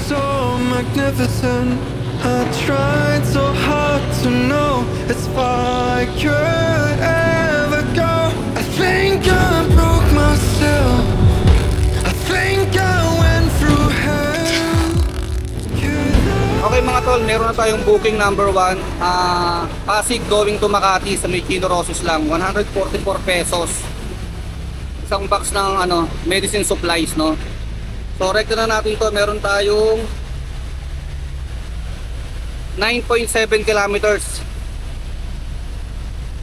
so magnificent. I tried so hard to know as far I could ever go. I think I broke myself. I think I went through hell. Okay mga tol, meron na tayong booking number 1. Pasig going to Makati sa may Chino Rosos lang, 144 pesos. Isang box ng medicine supplies, no. So rekta na natin to, meron tayong 9.7 kilometers,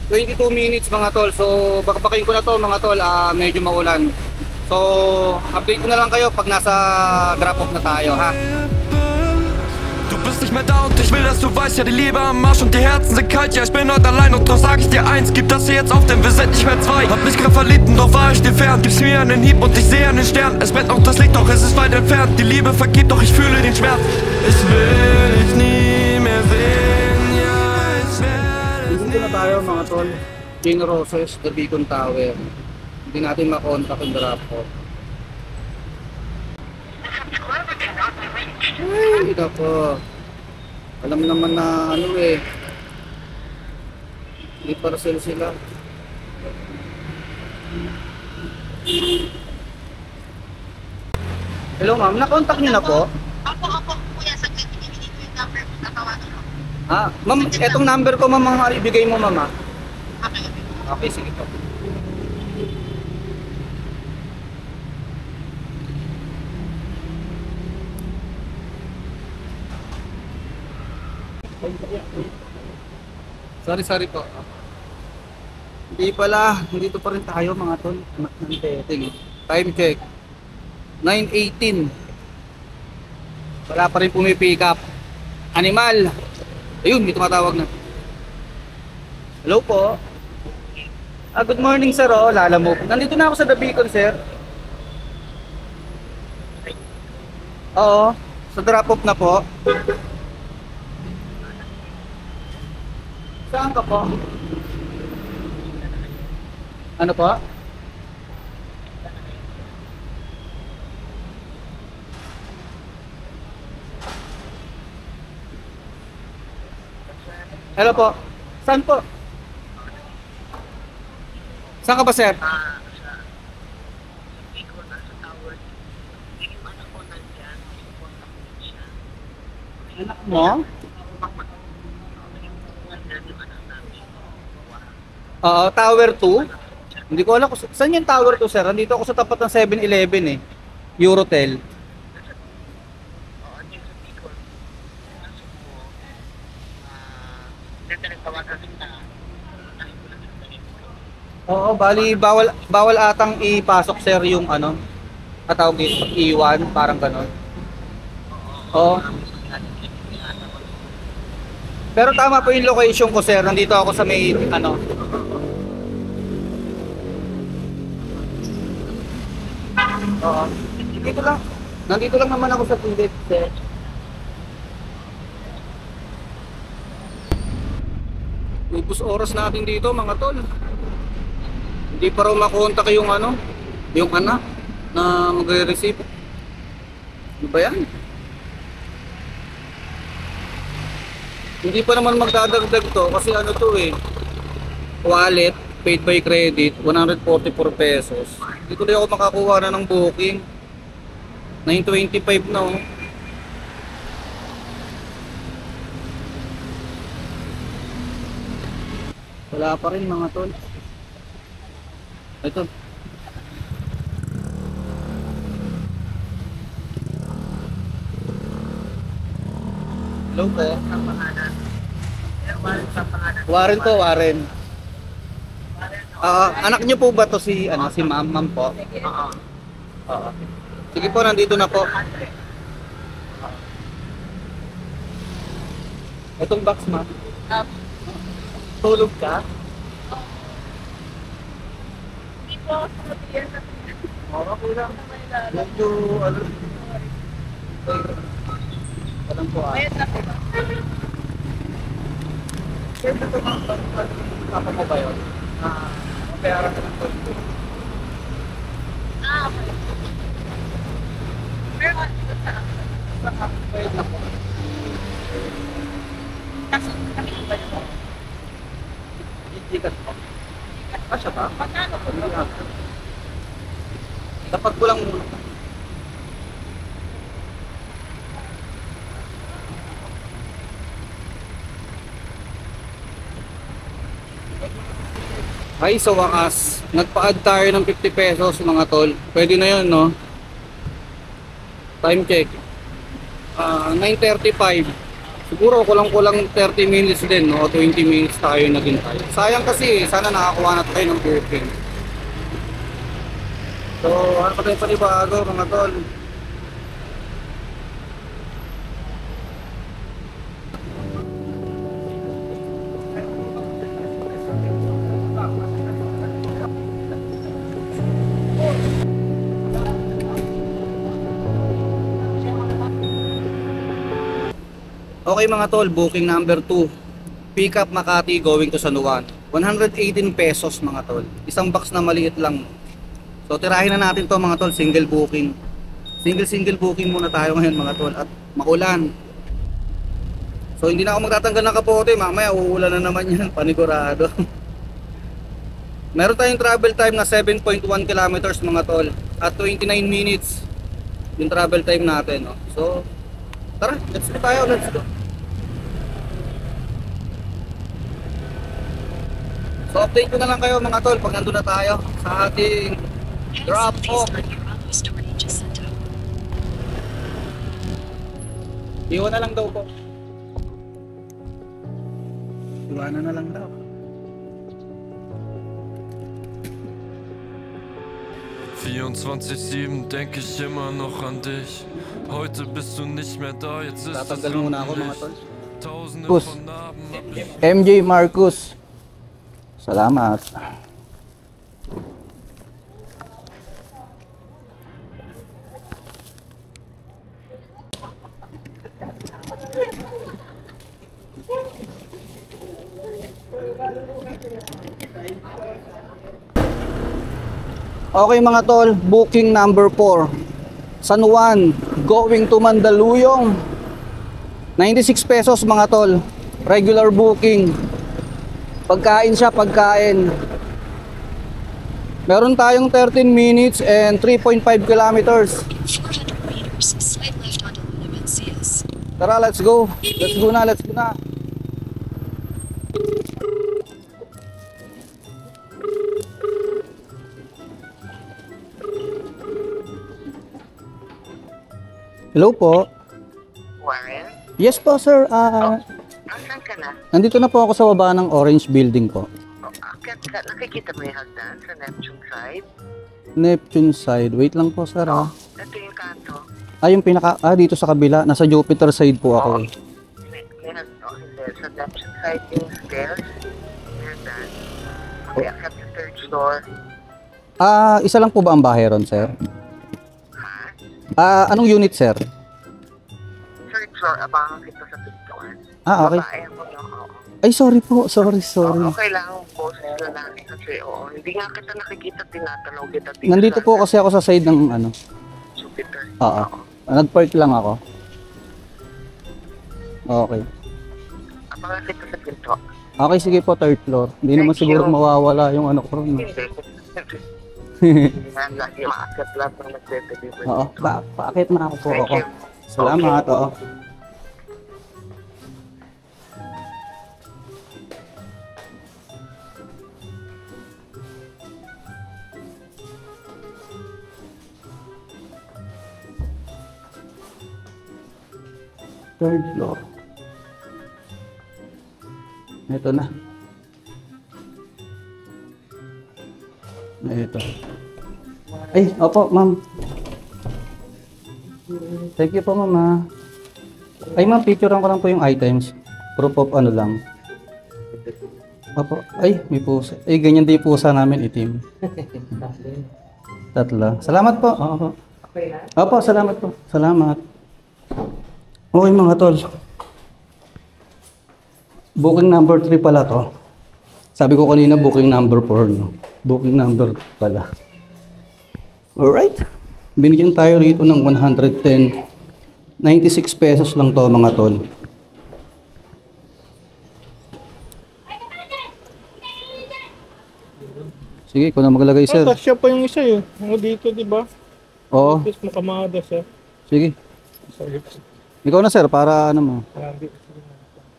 22 minutes mga tol. So bakbakin ko na to mga tol, medyo maulan. So update ko na lang kayo pag nasa drop off na tayo, ha. Du bist nicht mehr da und ich will, dass du weißt, ja die Liebe am Arsch und die Herzen sind kalt. Ja ich bin heute allein und doch sag ich dir eins, gib das hier jetzt auf, denn wir sind nicht mehr zwei. Hab mich grad verliebt und doch war ich dir fern. Gib's mir einen Hieb und ich sehe einen Stern. Es brennt noch das Licht, doch es ist weit entfernt. Die Liebe vergibt, doch ich fühle den Schmerz. Ich will dich nie mehr sehen, ja ich werde es Dito na tayo mga tol, Chino Rosos, the Beacon Tower. Hindi natin makontak yung drop off. Ay, nako. Alam naman na may parcel sila. Hello ma'am, nakontak niyo na po? Opo, kuya, saglit ibigay ko yung number mo, tatawagan ko. Ma'am, etong number ko ma'am, ibigay mo mama. Okay. Okay, sige po. Sorry po. Hindi pala, nandito pa rin tayo mga tol. Anak ng teteng. Time check 9:18. Wala pa rin pumipick up. Animal. Ayun, may tumatawag na. Hello po. Good morning sir, lalamove. Nandito na ako sa The Beacon sir. Oo, sa drop off na po. Saan ka po? Ano po? Hello po. Saan po? Saan ka ba sir? Anak mo? Tower 2. Hindi ko alam kung saan yung Tower 2 sir. Nandito ako sa tapat ng 7-Eleven Eurotel. Oo, bali bawal atang ipasok sir yung tawag dito, iwan, parang gano'n. Oo. Pero tama po yung location ko sir. Nandito ako sa may Oo. Dito lang. Nandito lang naman ako sa Pindit, sir. Ubus oras natin dito, mga tol. Hindi pa raw makontak yung yung anak na magre-receive. Ano ba yan? Hindi pa naman magdadagdag to kasi wallet, paid by credit, 144 pesos. Hindi tuloy ako makakuha na ng booking. 9:25 na Wala pa rin mga tol. Ito. Hello po. Warren to, Warren. Anak niyo po ba to si ma'am po? Oo. Sige po, nandito na po. Itong box, ma'am. Tulog ka? Hindi po ako sa matiyan na Okay lang. Medyo, Walang po Bayad na po ba? Siyempre ito mga papa mo ba yun? Bayaran ka ng tulog. Okay. Pero dito sa Kasya ba? Dapat ko lang muna. Ay, sa wakas, nagpa-add tayo ng 50 pesos mga tol. Pwede na yun, no? Time check. 9:35. Siguro kulang-kulang 30 minutes din, no? O 20 minutes tayo naghintay. Sayang kasi, sana nakakuha na tayo ng booking. So, ano pa tayo panibago mga tol? Okay mga tol, booking number 2. Pick up Makati going to San Juan. 118 pesos mga tol. Isang box na maliit lang. So tirahin na natin to mga tol, single booking. Single booking muna tayo ngayon mga tol. At makulan. So hindi na ako magtatanggal ng kapote, mamaya uulan na naman yan, panigurado. Meron tayong travel time na 7.1 kilometers mga tol. At 29 minutes yung travel time natin, no? So tara, let's go tayo, let's go. So update ko na lang kayo mga tol pag nandun na tayo sa ating drop off. Iwan na lang daw po. Iwanan na lang daw. ...24/7 denke ich immer noch an dich. Heute bist du nicht mehr da, jetzt ist es Tatanggal muna ako mga tol. Tausende Marcus. von Narben hab ich MJ Marcus. Salamat. Okay mga tol, booking number 4. San Juan, going to Mandaluyong. 96 pesos mga tol. Regular booking. Pagkain siya, pagkain. Meron tayong 13 minutes and 3.5 kilometers. 400 meters, slight left onto Lumen CS. Tara, let's go. Let's go na, let's go na. Hello po. Warren? Yes po, sir. Nasaan ka na? Nandito na po ako sa baba ng Orange Building po. Nakikita mo yung hagdan sa Neptune side? Neptune side. Wait lang po, sir. Ito yung kanto. Yung pinaka... dito sa kabila. Nasa Jupiter side po ako. May hagdan. Sa Neptune side yung stairs. May hagdan. Mag-accept yung third floor. Isa lang po ba ang bahay ron, sir? Ha? Anong unit, sir? Third floor, abangan kita sa pintuan. Okay. Babae mo yung Ay, sorry po. Sorry. Okay lang, boses lalaki kasi hindi nga kita nakikita, tinatanong kita dito. Nandito po kasi ako sa side ng ano. Jupiter. Oo. Nag-park lang ako. Okay. Abangan kita sa pinto. Okay, sige po, third floor. Hindi naman Thank siguro you. mawawala yung ano ko ron. Hindi. Hindi nga lagi maakyat lahat ng nagde-deliver. Oo. Paakit na ako po Thank ako. you. Salamat, oo. Third floor. Ito na. Ito. Ay, opo, ma'am. Thank you po, ma'am. Ay, ma'am, picturean ko lang po yung items. Proof of ano lang. Opo. Ay, may pusa. Ay, ganyan din yung pusa namin, itim. Tatlo. Salamat po. Opo. Opo, salamat po. Salamat. Okay mga tol. Booking number 3 pala to. Sabi ko kanina booking number 4, no? Booking number pala. Alright. Binigyan tayo rito ng 110. 96 pesos lang to mga tol. Sige, ikaw na maglagay, sir. Kasya pa yung isa eh. Ano dito, di ba? Oo, Tapos makamada siya. sige. Sorry. Ikaw na, sir, para ano mo.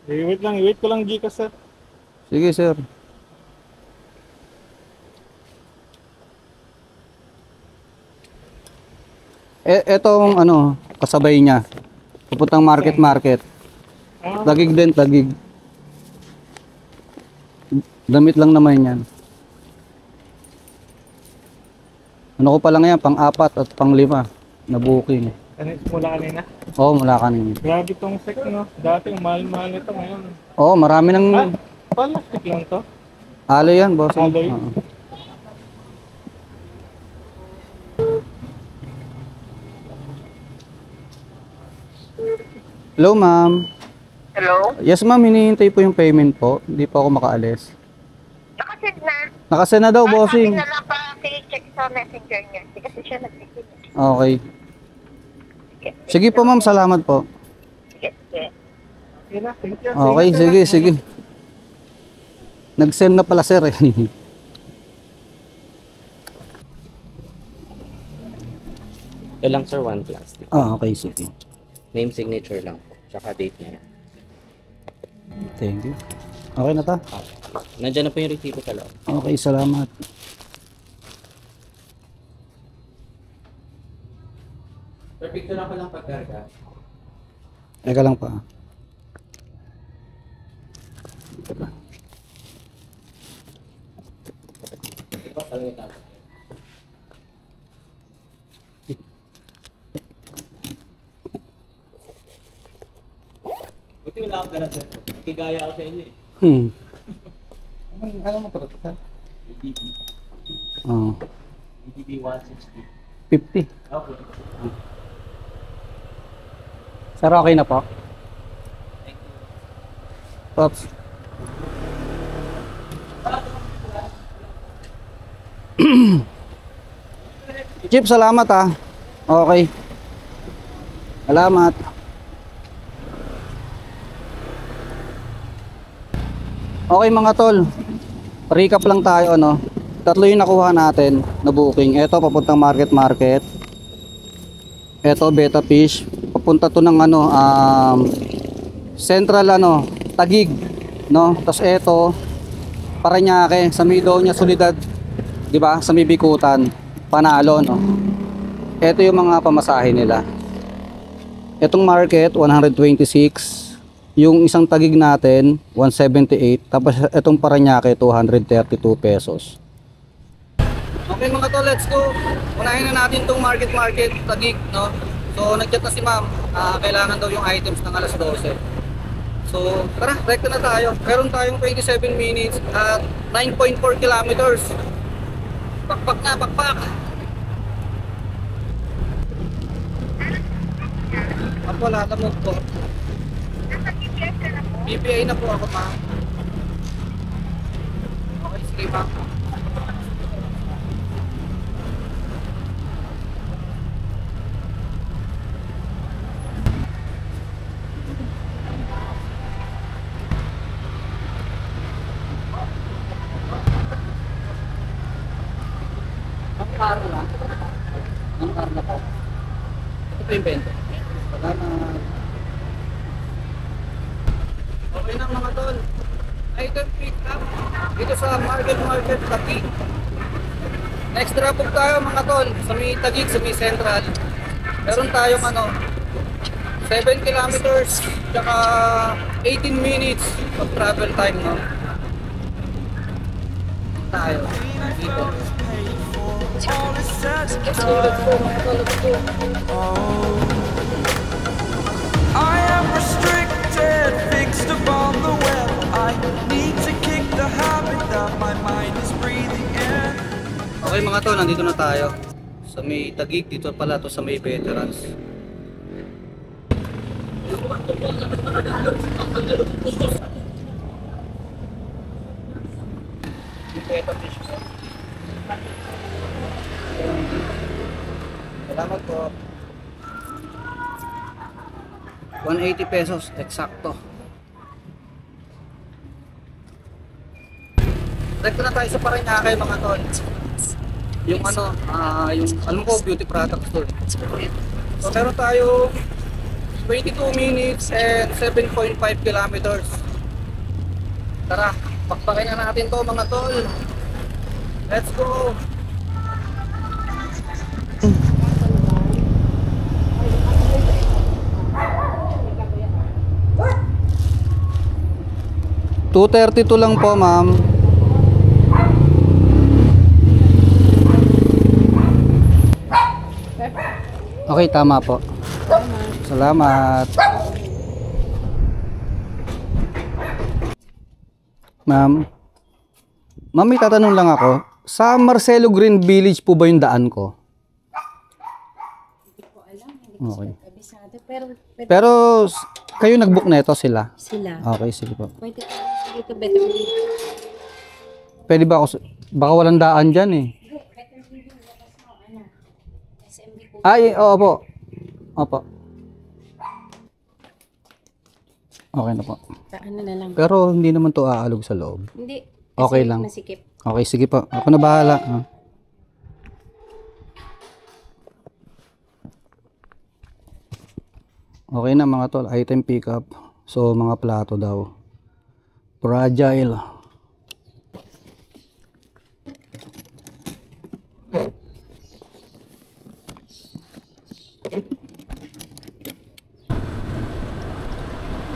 Wait lang, wait ko lang Gcash sir. Sige, sir. Etong ano, kasabay niya. Pupuntang market. Ah, Tagig din, tagig. Damit lang naman yan. Ano ko pa lang yan, pang-4 at pang-5 na booking. mula kanina. Oo, mula kanina. Grabe tong sec, no? Dati, ang mahal-mahal nito ngayon. Oo, marami ng Plastic lang to. alloy yan, boss. Alloy? Oo. Hello, ma'am. Hello? Yes, ma'am, hinihintay po yung payment po. Hindi po ako makaalis. Nakasid na. Nakasend na daw, Sabi bossing. na lang pa check sa messenger niya. Hindi kasi siya nag-check. Okay. Sige. Sige po, ma'am. Salamat po. Sige, sige. Okay na, thank you. Okay, sige. Nag-send na pala, sir. Ito lang sir, one plastic. Okay, sige. Name signature lang po. Tsaka date niya. Thank you. Okay na ta? Nandiyan na po yung resibo sa loob. Okay, salamat. Sir, picture lang ko lang pagkarga. Teka lang pa. Ito talaga tapos. Buti wala akong ganun sir. Kigaya ako sa inyo eh. Ano mo to? Oh, BDB 160. 50. Okay. Sir, okay na po? Pops. Chip, salamat ah. Okay. Salamat. Okay mga tol. Recap lang tayo ano. Tatlo yung nakuha natin na booking. Ito papuntang market. Ito beta fish. Papunta to ng ano central ano, Tagig, no? Tapos ito Parañaque, sa middle niya Solidad, 'di ba? Sa may Bikutan, Panalo, no? Ito yung mga pamasahe nila. Etong market 126, yung isang Tagig natin 178, tapos etong Parañaque 232 pesos. Okay mga tol, let's go. Unahin na natin tong market Tagig, no? So nag-chat na si ma'am, kailangan daw yung items ng alas 12. So tara, rekta na tayo. Meron tayong 27 minutes at 9.4 kilometers. Pakpak na, pakpak. Ako wala na mo po. BPI na po ako, ma'am. Okay, sige ma'am. Ang karna po. Ito po yung bento. Salamat. Okay na mga tol. Item pick up dito sa market Tagig. Next drop off tayo mga tol sa may Tagig, sa may Central. Meron tayong ano 7 kilometers tsaka 18 minutes of travel time, no? Tayo dito. Let's go mga tol, let's go. I am restricted, fixed upon the web. I need to kick the habit that my mind is breathing in. Okay mga tol, nandito na tayo sa may Tagig. Dito pala to sa may Veterans. Salamat po. 180 pesos, eksakto. Rekto na tayo sa Parañaque mga tol. Yung ano, yung alam ko beauty products to. So meron tayo 22 minutes and 7.5 kilometers. Tara, pakpakin na natin to mga tol. Let's go! $2.32 lang po, ma'am. Okay, tama po. Salamat. Ma'am. Ma'am, may tatanong lang ako. Sa Marcelo Green Village po ba yung daan ko? Hindi ko alam, hindi ko Okay. kabisado. Pero pwede Pero kayo nag-book na ito sila? sila. Okay, sige po. Pwede ka dito, better living. Pwede ba ako, baka walang daan dyan eh. Hindi, better living. Labas mo, ano, SMB po. Ay, oo po. Opo. Okay na po. Ano na lang. Pero hindi naman to aalog sa loob. Hindi. Okay kasi lang. Masikip. Okay, sige po. Ako na bahala. Ah. Okay na mga tol. Item pickup. So, mga plato daw. Fragile.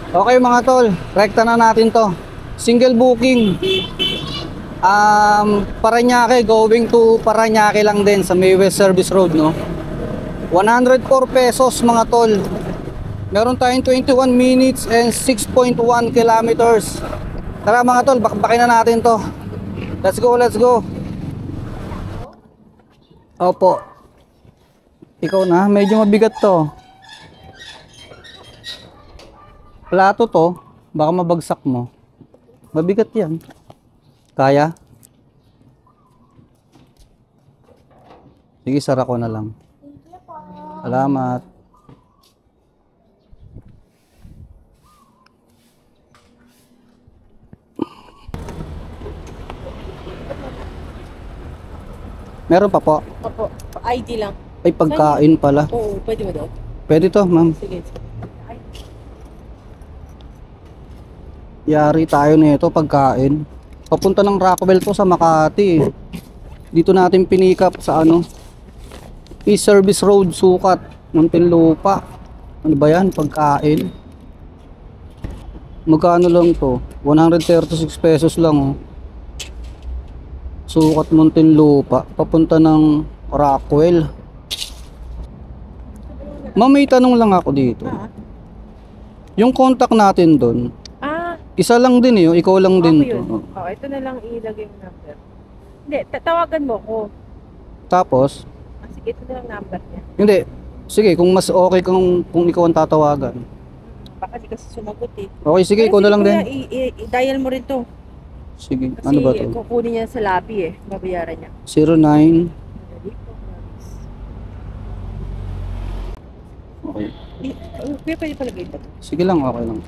Okay mga tol. Rekta na natin to. Single booking. Parañaque, going to Parañaque lang din sa May West Service Road, no? 104 pesos mga tol. Meron tayong 21 minutes and 6.1 kilometers. Tara mga tol, bakbakin na natin to. Let's go, let's go. Opo. Ikaw na, medyo mabigat to. Plato to, baka mabagsak mo. Mabigat yan. Kaya? Sige, sara ko na lang. Salamat. Meron pa po. Opo, ID lang. Ay, pagkain pala. Oo, pwede mo daw. Pwede to, ma'am. Sige. Yari tayo nito pagkain. Papunta ng Rockwell to sa Makati. Dito natin pinikap sa ano? East Service Road, Sukat, Muntinlupa. Ano ba yan? Pagkain. Magkano lang to? 136 pesos lang oh. Sukat, Muntinlupa. Papunta ng Rockwell. Ma'am, may tanong lang ako dito. Yung contact natin doon, isa lang din eh, ikaw lang din to. Oh, ito na lang ilagay yung number. Hindi, tatawagan mo ko. Tapos, Sige, ito na lang number niya. hindi. Sige, kung mas okay kung ikaw ang tatawagan. Baka di kasi sumagot eh. Okay, sige, ikaw na lang din. I-dial mo rin to. Sige, Kasi ano ba to? kukunin niya sa lobby eh. Babayaran niya. 09. Okay. Kuya, pwede palagay ito. Sige lang, okay lang.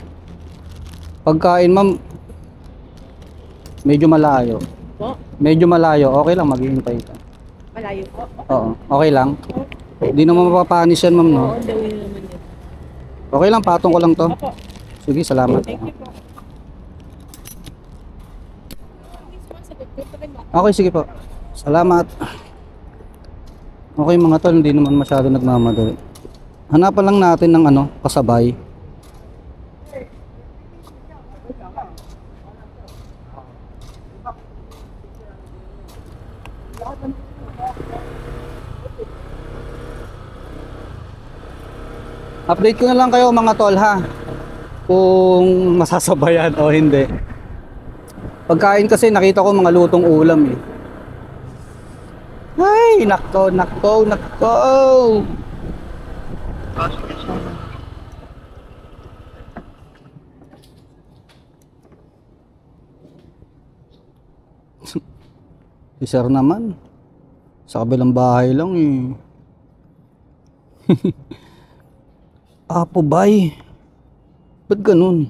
Pagkain, ma'am, medyo malayo. Po? Medyo malayo, okay lang, maghihintay ka. Malayo po. Oo, okay lang. Hindi naman mapapanis yan, ma'am, no? On the way naman yun. Okay lang, patong ko lang to. Opo. Sige, salamat. Thank you po. Okay, sige po. Salamat. Okay mga tol, hindi naman masyado nagmamadali. Hanapan lang natin ng ano, kasabay. Update ko na lang kayo mga tol ha. Kung masasabayan o hindi. Pagkain kasi nakita ko mga lutong ulam eh. Ay, nako, nako, nako. Si sir naman. Sa kabilang bahay lang eh. Apo bay. Ba't ganun?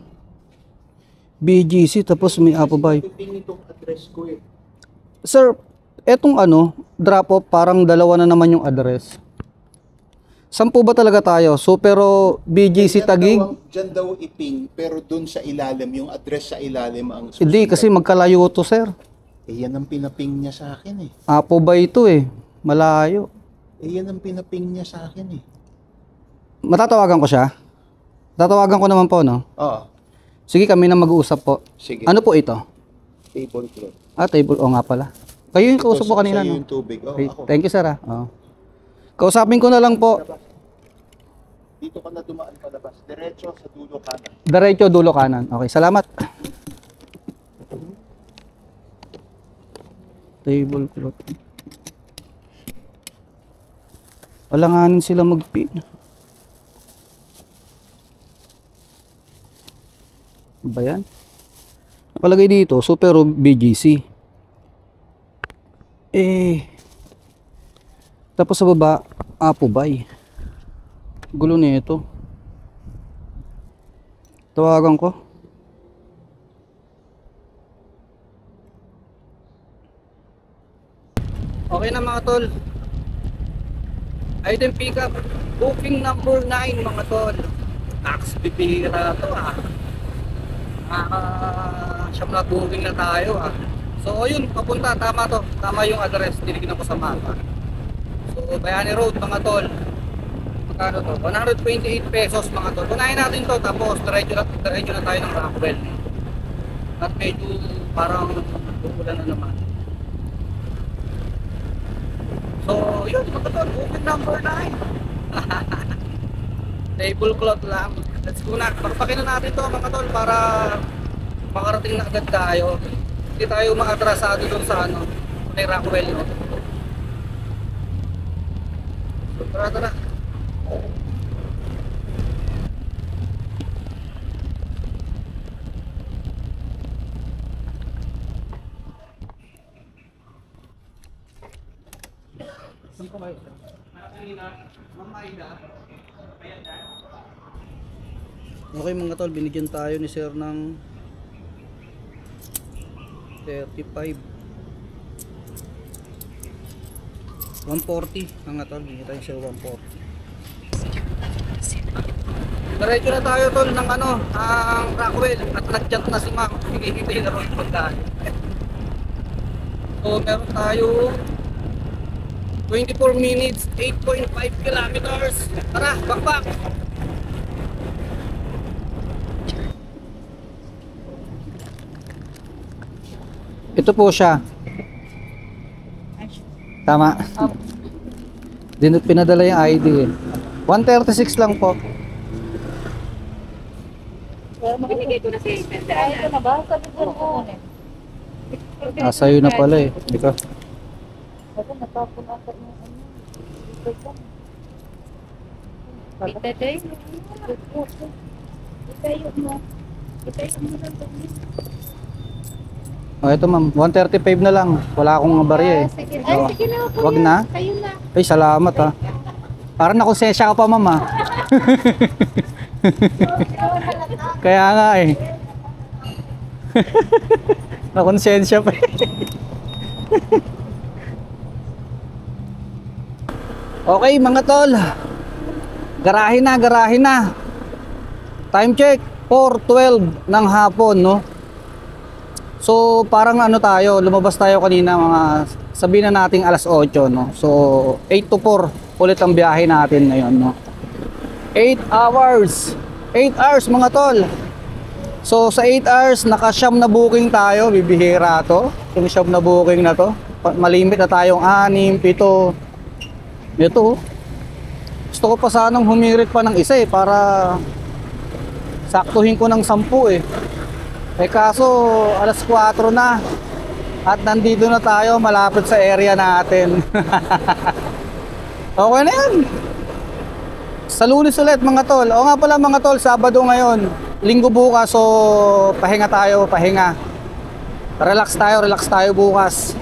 BGC tapos may Apo bay. Piping itong address ko eh. Sir, etong ano, drop off parang dalawa na naman yung address. Saan po ba talaga tayo? So pero BGC Taguig? Diyan daw iping, pero dun sa ilalim, yung address sa ilalim ang susunod. Hindi, kasi magkalayo to, sir. Eh, yan ang pinaping niya sa akin eh. Apo ba ito eh? Malayo. Eh, yan ang pinaping niya sa akin eh. Matatawagan ko siya? Tatawagan ko naman po, no? Oo. Sige, kami na mag-uusap po. Sige. Ano po ito? Tablecloth. Table. O nga pala. Kayo yung kausap po kanina, Sa'yo no? yung tubig. Oh, Okay, ako. thank you, sir. Oo. Kausapin ko na lang po. Dito ka na dumaan palabas. Diretso sa dulo kanan. Diretso, dulo kanan. Okay, salamat. Tablecloth. Alanganin sila mag-pin. Ano ba yan? Nakalagay dito, Super BGC. Tapos sa baba, Apubay. Gulo nito. Tawagan ko. Okay na mga tol. Item pickup. Booking number 9 mga tol. Tax pipira to siyam na booking na tayo So ayun, papunta, tama to. Tama yung address, tinignan ko sa mapa. So Bayani Road mga tol. Magkano to? 128 pesos mga tol. Unahin natin to, tapos diretso na tayo ng Rockwell. At medyo parang bukulan na naman. So yun mga tol, booking number 9. Tablecloth lang. Let's go na. Pakpakin na natin to mga tol para makarating na agad tayo. Hindi tayo maatrasado dun sa ano, kay Rockwell, no? So tara. Saan ko kayo? Okay mga tol, binigyan tayo ni sir ng 35 140 mga tol, binigyan tayo sir 140. Diretso na tayo tol ng ano, ang Rockwell at nag-jump na si ma'am, hihintay na rin yung pagdaan. So meron tayo 24 minutes, 8.5 kilometers. Tara, bakbak! Ito po siya. Tama. Pinadala yung ID eh. 136 lang po. Binigay ko na si Ito na ba? Sabi ko Sa'yo na pala eh. Ikaw. Ako natapon ako ng ano. Itayo mo. Itayo mo lang. Oh, ito ma'am, 135 na lang. Wala akong barya eh. Sige. Ay, sige na po. Wag na? Kayo na. Ay, salamat ha. Parang nakonsensya ka pa ma'am ha. Kaya nga eh. Nakonsensya pa eh. Okay mga tol. Garahe na. Time check, 4:12 ng hapon, no? So parang ano tayo, lumabas tayo kanina mga sabihin na nating alas 8, no? So 8 to 4 ulit ang biyahe natin ngayon, no? 8 hours mga tol. So sa 8 hours naka-siyam na booking tayo, bibihira to. Yung siyam na booking na to. Malimit na tayong 6, 7. Ito. Gusto ko pa sanang humirit pa ng isa eh para saktuhin ko ng 10 eh. Eh kaso alas 4 na at nandito na tayo malapit sa area natin. Okay na yan. Sa Lunes ulit mga tol. O nga pala mga tol, Sabado ngayon, Linggo bukas, so pahinga tayo. Relax tayo bukas.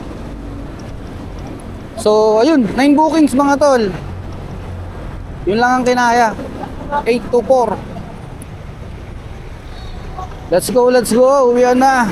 So ayun, 9 bookings mga tol. Yun lang ang kinaya. 8 to 4. Let's go, uwian na.